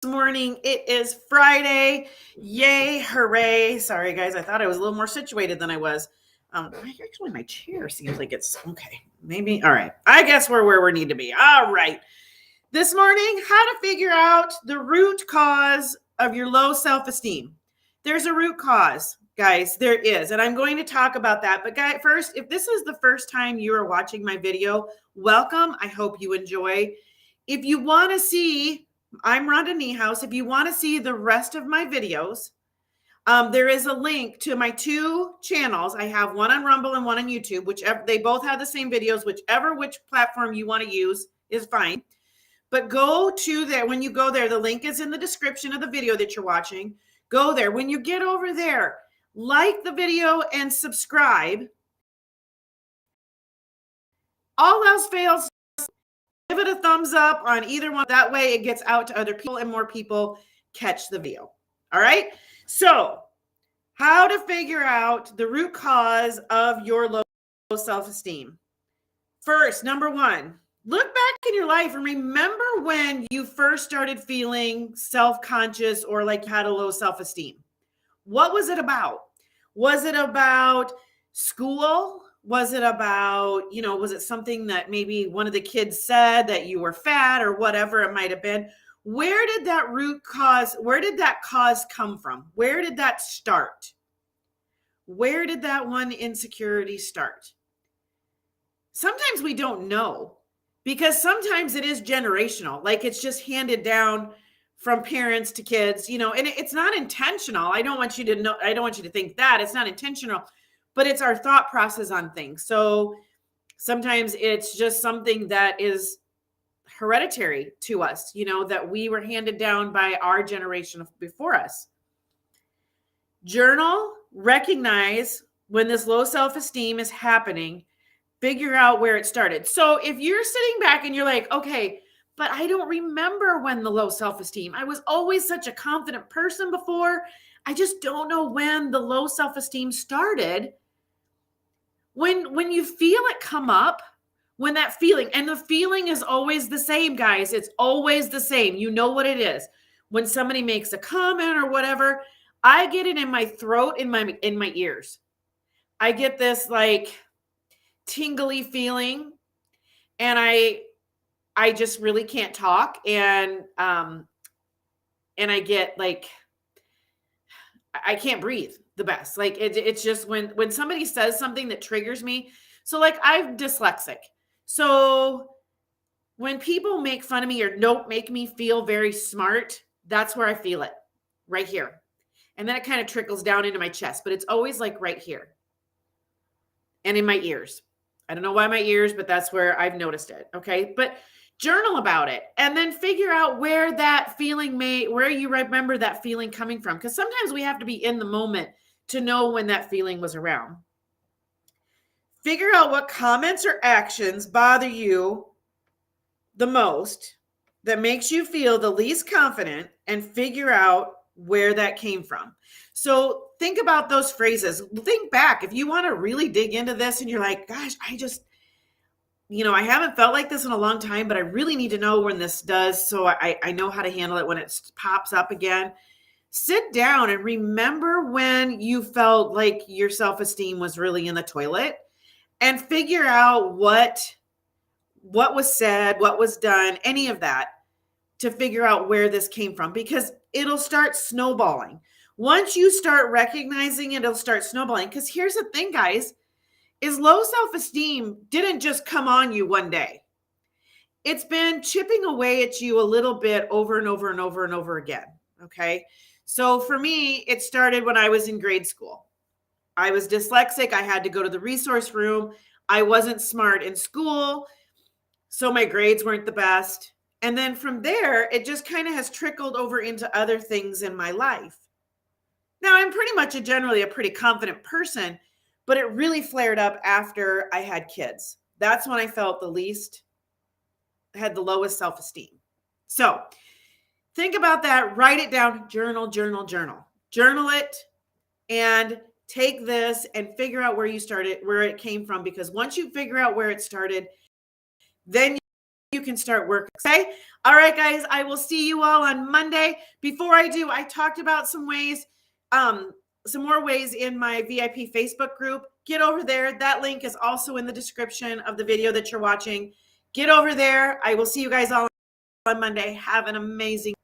morning. It is Friday. Yay, hooray. Sorry, guys. I thought I was a little more situated than I was. Actually, my chair seems like it's okay. Maybe. All right. I guess we're where we need to be. All right. This morning, how to figure out the root cause of your low self-esteem. There's a root cause, guys. There is. And I'm going to talk about that. But guys, first, if this is the first time you are watching my video, welcome. I hope you enjoy. If you want to see, I'm Rhonda Niehaus. If you want to see the rest of my videos, there is a link to my two channels. I have one on Rumble and one on YouTube, whichever they both have the same videos, which platform you want to use is fine. But go to there. When you go there, the link is in the description of the video that you're watching. Go there. When you get over there, like the video and subscribe. All else fails, give it a thumbs up on either one. That way it gets out to other people and more people catch the video. All right. So how to figure out the root cause of your low self-esteem. First, number one, look back in your life and remember when you first started feeling self-conscious or like you had a low self-esteem. What was it about? Was it about school? Was it about, was it something that maybe one of the kids said that you were fat or whatever it might have been? Where did that cause come from? Where did that start? Where did that one insecurity start? Sometimes we don't know because sometimes it is generational. Like it's just handed down from parents to kids, and it's not intentional. I don't want you to think that it's not intentional, but it's our thought process on things. So sometimes it's just something that is hereditary to us, that we were handed down by our generation before us. Journal, recognize when this low self-esteem is happening, figure out where it started. So if you're sitting back and you're like, okay, but I don't remember when the low self-esteem, I was always such a confident person before. I just don't know when the low self-esteem started. When you feel it come up, when that feeling, and the feeling is always the same, guys, it's always the same. You know what it is. When somebody makes a comment or whatever, I get it in my throat, in my ears. I get this like tingly feeling, and I just really can't talk, and I get like I can't breathe the best. Like it's just when somebody says something that triggers me. So like I'm dyslexic. So when people make fun of me or don't make me feel very smart, that's where I feel it, right here. And then it kind of trickles down into my chest, but it's always like right here and in my ears. I don't know why my ears, but that's where I've noticed it. Okay. But journal about it and then figure out where that feeling where you remember that feeling coming from. Because sometimes we have to be in the moment to know when that feeling was around. Figure out what comments or actions bother you the most, that makes you feel the least confident, and figure out where that came from. So think about those phrases. Think back. If you want to really dig into this and you're like, gosh, I haven't felt like this in a long time, but I really need to know when this does, so I know how to handle it when it pops up again. Sit down and remember when you felt like your self-esteem was really in the toilet, and figure out what was said, what was done, any of that, to figure out where this came from, because it'll start snowballing. Once you start recognizing it, it'll start snowballing. Because here's the thing, guys, is low self-esteem didn't just come on you one day. It's been chipping away at you a little bit over and over and over and over again. Okay. So for me, it started when I was in grade school. I was dyslexic. I had to go to the resource room. I wasn't smart in school, so my grades weren't the best. And then from there, it just kind of has trickled over into other things in my life. Now, I'm pretty much generally a pretty confident person, but it really flared up after I had kids. That's when I felt had the lowest self-esteem. So think about that, write it down, journal it, and take this and figure out where you started, where it came from. Because once you figure out where it started, then you you can start working. Okay. All right, guys, I will see you all on Monday. Before I do, I talked about some ways, some more ways in my VIP Facebook group. Get over there. That link is also in the description of the video that you're watching. Get over there. I will see you guys all on Monday. Have an amazing